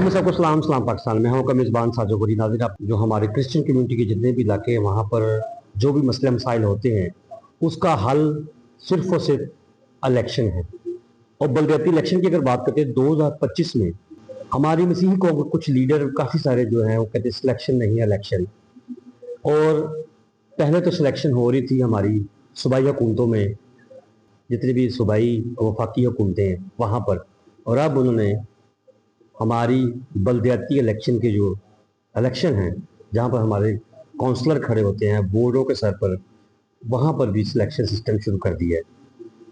जी मैं सबको सलाम पाकिस्तान में हूँ का मेज़बान साजो गोरी। नाज़रीन, आप जो हमारे क्रिश्चियन कम्युनिटी के जितने भी इलाके हैं वहाँ पर जो भी मसले मसाइल होते हैं उसका हल सिर्फ और सिर्फ इलेक्शन है। और बलदियाती इलेक्शन की अगर बात करते हैं 2025 में हमारी मसीही कौम के कुछ लीडर काफ़ी सारे जो हैं वो कहते हैं सिलेक्शन नहीं है इलेक्शन। और पहले तो सिलेक्शन हो रही थी हमारी सूबाई हुकूमतों में, जितनी भी सूबाई वफाकी हुकूमतें हैं वहाँ पर, और अब उन्होंने हमारी बलदियाती इलेक्शन के जो इलेक्शन हैं जहाँ पर हमारे काउंसलर खड़े होते हैं बोर्डों के सर पर, वहाँ पर भी सिलेक्शन सिस्टम शुरू कर दिया है।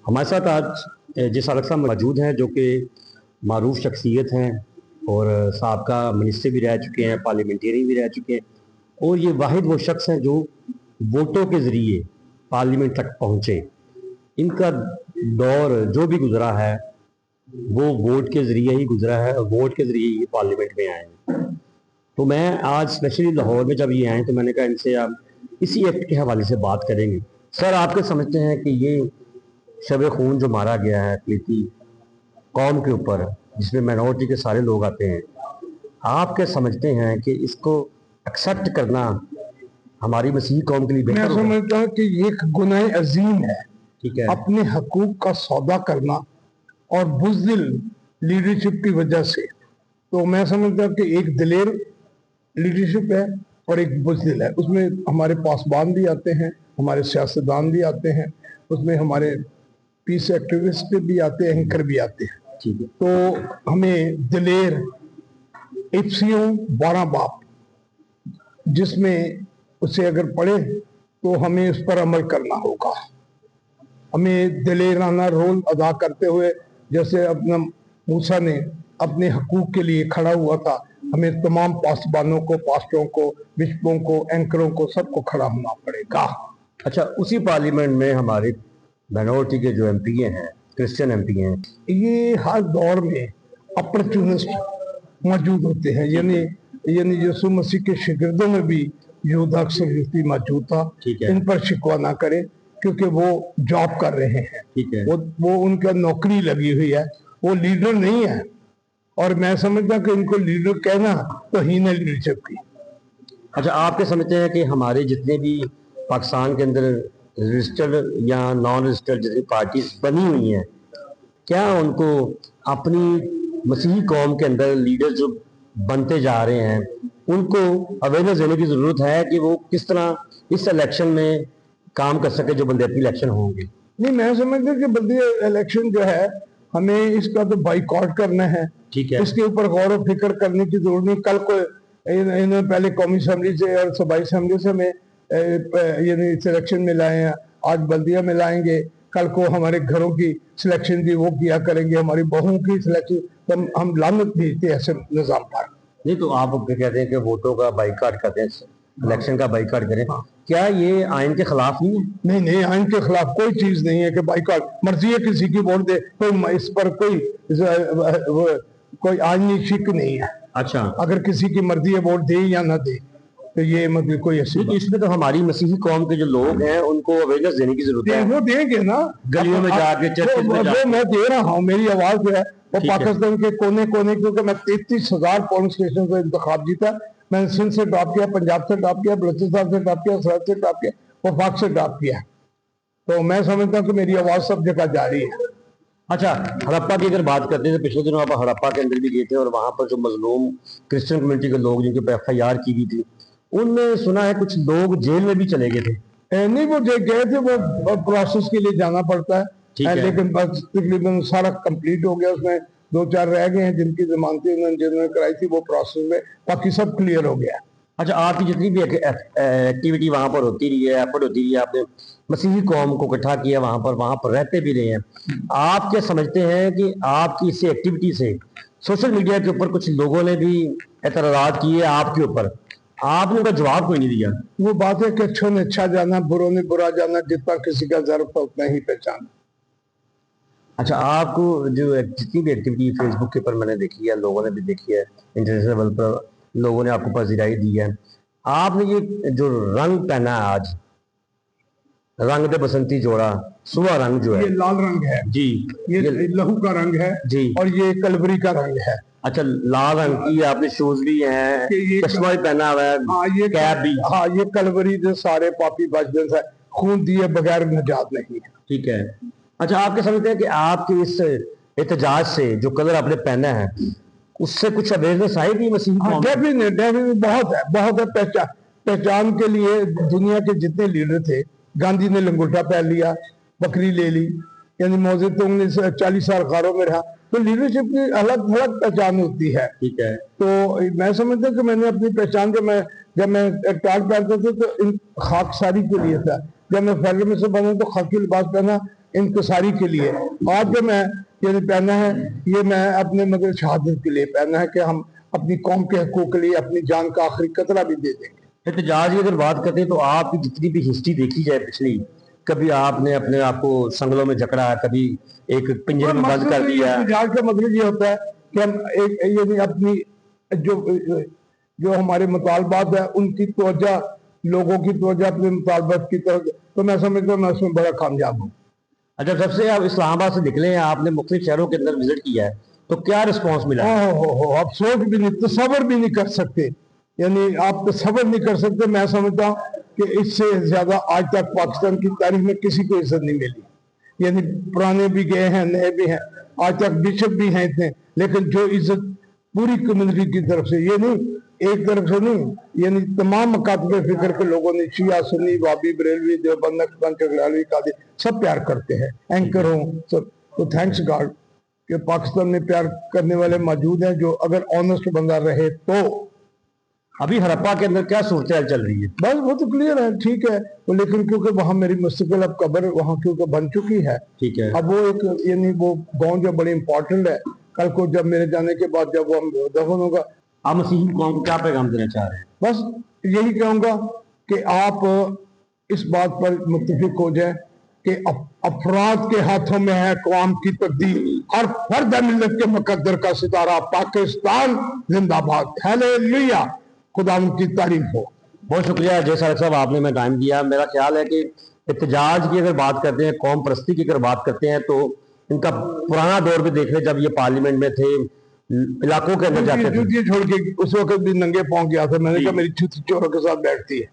हमारे साथ आज जिस अलग साहब मौजूद हैं जो कि मारूफ शख्सियत हैं और साबका मिनिस्टर भी रह चुके हैं, पार्लियामेंटेरियन भी रह चुके हैं, और ये वाहिद वो शख्स हैं जो वोटों के ज़रिए पार्लियामेंट तक पहुँचे। इनका दौर जो भी गुजरा है वो वोट के ज़रिए ही गुजरा है और वोट के ज़रिए ये पार्लियामेंट में आए हैं। तो मैं आज स्पेशली लाहौर में जब ये आए तो मैंने कहा इनसे आप इसी एक्ट के हवाले से बात करेंगे। सर, आपके समझते हैं कि ये शब खून जो मारा गया है अक़लीती कौम के ऊपर, जिसमें माइनॉरिटी के सारे लोग आते हैं, आप क्या समझते हैं कि इसको एक्सेप्ट करना हमारी मसीही कौम के लिए बेहतर होगा? मैं समझता हूँ कि ये एक गुनाह अजीम है। ठीक है। अपने हकूक का सौदा करना और बुज़दिल लीडरशिप की वजह से, तो मैं समझता हूँ कि एक दिलेर लीडरशिप है और एक बुज़दिल है। उसमें हमारे पासबान भी आते हैं, हमारे सियासतदान भी आते हैं, उसमें हमारे पीस एक्टिविस्ट भी आते हैं, एंकर भी आते हैं। ठीक है। तो हमें दिलेर इफ्सियों 12 बाप जिसमें उसे अगर पढ़े तो हमें उस पर अमल करना होगा। हमें दिलेराना रोल अदा करते हुए, जैसे अपना मूसा ने अपने हकूक के लिए खड़ा हुआ था, हमें तमाम पासबानों को, पास्टरों को, बिशपों को, एंकरों को, सबको खड़ा होना पड़ेगा। अच्छा, उसी पार्लियामेंट में हमारे माइनॉरिटी के जो एमपी हैं, क्रिश्चियन एमपी हैं, ये हर दौर में अपॉर्चुनिस्ट मौजूद होते हैं। यानी यीशु मसीह के शिगिर्दों में भी यहूदा अक्सर मौजूद था। इन पर शिकवा ना करें क्योंकि वो जॉब कर रहे हैं। ठीक है। वो उनका नौकरी लगी हुई है, वो लीडर नहीं है। और मैं समझता कि इनको लीडर कहना तो ही नहीं लीडरशिप की। अच्छा, आप क्या समझते हैं कि हमारे जितने भी पाकिस्तान के अंदर रजिस्टर्ड या नॉन रजिस्टर्ड जितनी पार्टीज बनी हुई हैं, क्या उनको अपनी मसीही कौम के अंदर लीडर जो बनते जा रहे हैं उनको अवेयरनेस देने की ज़रूरत है कि वो किस तरह इस इलेक्शन में काम कर सके जो बलदियाती इलेक्शन होंगे? नहीं, मैं समझता कि बलदिया इलेक्शन जो है हमें इसका तो बाइकआउट करना है। ठीक है। इसके ऊपर गौर व फिक्र करने की जरूरत नहीं। कल को इन्होंने पहले कौमी असम्बली से और सूबाई असम्बली से हमें सिलेक्शन में लाए हैं, आज बल्दिया में लाएंगे, कल को हमारे घरों की सिलेक्शन भी वो किया करेंगे, हमारी बहुओं की सिलेक्शन, तो हम लानत भेजते हैं ऐसे निज़ाम पर। नहीं तो आप कहते हैं कि वोटों का बाइकआउट करते हैं, इलेक्शन का बाइकआउट करें, क्या ये आइन के खिलाफ नहीं है? नहीं नहीं, आइन के खिलाफ कोई चीज नहीं है कि बाइकआउट। मर्जी है किसी की वोट दे, कोई इस पर कोई आइनी शिक नहीं है। अच्छा, अगर किसी की मर्जी है वोट दे या ना दे तो ये मतलब कोई ऐसी तो इसमें तो हमारी मसीही कौम के जो लोग हैं उनको अवेयरनेस देने की जरूरत है। वो देंगे ना, गलियों में जाके, चर्चेज में जाके। मैं दे रहा हूँ, मेरी आवाज जो है वो पाकिस्तान के कोने कोने, क्योंकि मैं 33,000 पोलिंग स्टेशन से इंतखाब जीता। मैंने सिंध से ड्रॉप किया, पंजाब से ड्रॉप किया, बलूचिस्तान से ड्रॉप किया, सरहद से ड्रॉप किया, वफाक से ड्रॉप किया। तो मैं समझता हूँ कि मेरी आवाज सब जगह जारी है। अच्छा, हड़प्पा की अगर बात करते हैं तो पिछले दिनों आप हड़प्पा के अंदर भी गए थे और वहां पर जो मजलूम क्रिश्चियन कम्युनिटी के लोग जिनके पर FIR की गई थी, उनमें सुना है कुछ लोग जेल में भी चले गए थे। नहीं, वो गए थे, वो प्रोसेस के लिए जाना पड़ता है, लेकिन बस तकरीबन सारा कंप्लीट हो गया। उसमें 2-4 रह गए हैं जिनकी जमानतें जिन्होंने कराई थी, वो प्रोसेस में, बाकी सब क्लियर हो गया। अच्छा, आपकी जितनी भी एक्टिविटी वहाँ पर होती रही है, एफर्ट होती रही है, आपने मसीही कौम को इकट्ठा किया, वहाँ पर रहते भी रहे हैं, आप क्या समझते हैं कि आपकी इसी एक्टिविटी से सोशल मीडिया के ऊपर कुछ लोगों ने भी एतराज़ किए आपके ऊपर, आपने उनका जवाब कोई नहीं दिया? वो बात है कि अच्छों ने अच्छा जाना, बुरों ने बुरा जाना, जितना किसी का ज़र्फ था उतना ही पहचाना। अच्छा, आपको जो जितनी भी एक्टिविटी फेसबुक के ऊपर मैंने देखी है, लोगों ने भी देखी है, इंटरनेशनल लेवल पर लोगों ने आपको पजीराई दी है, आपने ये जो रंग पहना है आज, रंग दे बसंती जोड़ा, सुबह रंग जो है ये लाल रंग है जी, ये लहू का रंग है जी। और ये कलवरी का रंग है। अच्छा, लाल रंग की आपने शूज भी हैं, ये चश्मा भी पहना हुआ है, हाँ ये कैप भी। हाँ ये कलवरी जो सारे पापी बचपन से खून दिए बगैर निजात नहीं है। ठीक है। अच्छा, आपके समझते हैं कि आपके इस एहतजाज से जो कलर आपने पहना है उससे कुछ अवेयरनेस आएगी मसीही कौम में? डेफिनेटली बहुत है। पहचान के लिए दुनिया के जितने लीडर थे, गांधी ने लंगोटा पहन लिया, बकरी ले ली, यानी मौजूद तो 40 साल कारों में रहा, तो लीडरशिप की अलग अलग पहचान होती है। ठीक है। तो मैं समझता हूँ कि मैंने अपनी पहचान जब मैं टाट पहनता था तो इन खाकसारी के लिए था, जब मैं फेडरल मिनिस्टर बना तो खाकी लिबास पहना इनकसारी के लिए। आज जो मैं ये पहना है ये मैं अपने मतलब शहादत के लिए पहना है कि हम अपनी कौम के हकूक के लिए अपनी जान का आखिरी कतरा भी दे देंगे। एहतजाज की अगर बात करते हैं तो आपकी जितनी भी हिस्ट्री देखी जाए पिछली, कभी आपने अपने आप को संगलों में जकड़ा, कभी एक पिंजरे में बंद कर दिया। एहतजाज का मतलब ये होता है कि हम एक यानी अपनी जो हमारे मुतालबात है उनकी तवज्जो, लोगों की तवज्जो अपने मुतालबात की तरफ, तो मैं समझता हूँ मैं उसमें बड़ा कामयाब हूँ। अच्छा, जब से आप इस्लामाबाद से निकले हैं, आपने मुख्तलिफ शहरों के अंदर विजिट किया है, तो क्या रिस्पॉन्स मिला? आप सोच भी नहीं, तसव्वुर भी नहीं कर सकते, यानी आप तसव्वुर नहीं कर सकते। मैं समझता हूँ कि इससे ज्यादा आज तक पाकिस्तान की तारीख में किसी को इज्जत नहीं मिली, यानी पुराने भी गए हैं, नए भी हैं, आज तक बिशप भी हैं इतने, लेकिन जो इज्जत पूरी कम्युनिटी की तरफ से, ये नहीं एक तरफ से नहीं, यानी तमाम मकातब फिक्र के लोगों ने, शिया सुन्नी वाबी बरेलवी देवबंद नक्शबंद कादी सब प्यार करते हैं, एंकर हो सब। तो थैंक्स गॉड कि पाकिस्तान में प्यार करने वाले मौजूद हैं, जो अगर ऑनेस्ट बंदा रहे तो। अभी हड़प्पा के अंदर क्या सूरत चल रही है? बस वो तो क्लियर है, ठीक है, तो लेकिन क्योंकि वहाँ मेरी मुस्तकिल अब कब्र वहाँ क्योंकि बन चुकी है, ठीक है। अब वो एक यानी वो गांव जो बड़ी इंपॉर्टेंट है, कल को जब मेरे जाने के बाद जब वो दफन होगा। आप मसीही कौम को क्या पैगाम देना चाह रहे हैं? बस यही कहूंगा कि आप इस बात पर मुत्तफिक हो जाए कि अफराद के हाथों में है कौम की तब्दील, हर फर्द है मिल्लत के मुकद्दर का सितारा, पाकिस्तान जिंदाबाद, हालेलुया, खुदा की तारीफ हो। बहुत शुक्रिया जय सारक साहब, आपने मैं टाइम दिया। मेरा ख्याल है कि एहतजाज की अगर बात करते हैं, कौम परस्ती की अगर बात करते हैं, तो इनका पुराना दौर भी देख लें, जब ये पार्लियामेंट में थे, इलाकों के अंदर जाते थे, छोड़ के उस वक्त भी नंगे पांव गया था, मैंने कहा मेरी जूती चोरों के साथ बैठती है।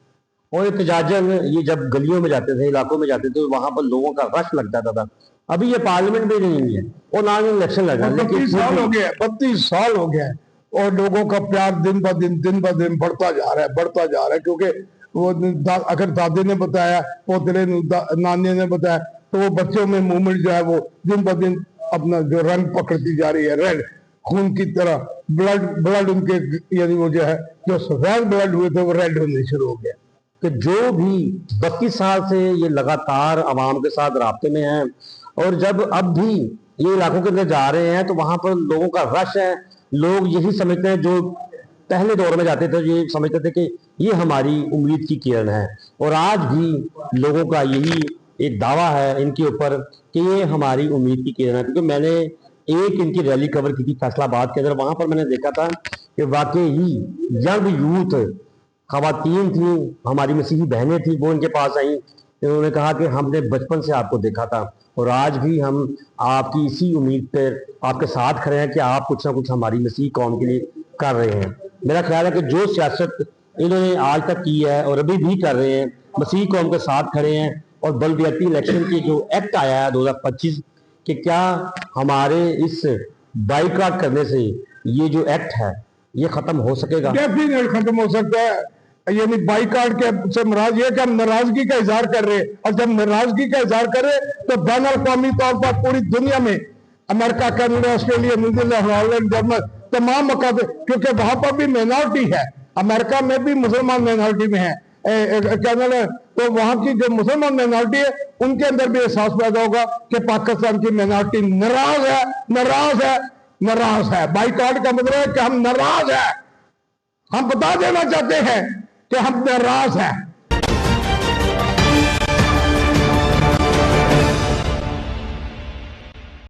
और एहतजाजन ये जब गलियों में जाते थे, इलाकों में जाते थे, वहां पर लोगों का रश लग जाता था। अभी ये पार्लियामेंट में नहीं है और ना ही इलेक्शन लग रहा है, 32 साल हो गया, 32 साल हो गया, और लोगों का प्यार दिन ब दिन बढ़ता जा रहा है, क्योंकि वो अगर दादी ने बताया, पोतरे नानी ने बताया, तो वो बच्चों में मूवमेंट जो है वो दिन ब दिन अपना जो रंग पकड़ती जा रही है, रेड खून की तरह, ब्लड उनके यानी वो जो है जो सफेद ब्लड हुए थे वो रेड होने शुरू हो गया। कि जो भी 32 साल से ये लगातार आवाम के साथ राब्ते में हैं, और जब अब भी ये इलाकों के अंदर जा रहे हैं तो वहां पर लोगों का रश है। लोग यही समझते हैं, जो पहले दौर में जाते थे ये समझते थे कि ये हमारी उम्मीद की किरण है, और आज भी लोगों का यही एक दावा है इनके ऊपर कि ये हमारी उम्मीद की किरण है। क्योंकि मैंने एक इनकी रैली कवर की थी फैसलाबाद के अंदर, वहां पर मैंने देखा था कि वाकई ही यंग यूथ खवातीन थी, हमारी मसीही बहनें थी, वो इनके पास आई, उन्होंने कहा कि हमने बचपन से आपको देखा था और आज भी हम आपकी इसी उम्मीद पर आपके साथ खड़े हैं कि आप कुछ ना कुछ हमारी मसीही कौम के लिए कर रहे हैं। मेरा ख्याल है कि जो सियासत इन्होंने आज तक की है और अभी भी कर रहे हैं, मसीही कौम के साथ खड़े हैं। और बल्दियाती इलेक्शन की जो एक्ट आया है 2025 कि क्या हमारे इस बाइकाट करने से ये जो एक्ट है ये खत्म हो सकेगा? डेफिनेटली खत्म हो सकता है। यानी बाइकाट के से मुराद ये कि हम नाराजगी का इजहार कर रहे हैं, और जब नाराजगी का इजहार कर रहे हैं तो बैन अवी तौर पर पूरी दुनिया में America, Canada, Australia, New Zealand, Holland, German, तमाम मकाम, क्योंकि वहां पर भी माइनॉरिटी है, अमेरिका में भी मुसलमान माइनॉरिटी में है, कनाडा, तो वहां की जो मुसलमान माइनॉरिटी है उनके अंदर भी एहसास पैदा होगा कि पाकिस्तान की माइनॉरिटी नाराज है। बाइकाट का मतलब है कि हम नाराज है, हम बता देना चाहते हैं कि हम नाराज हैं।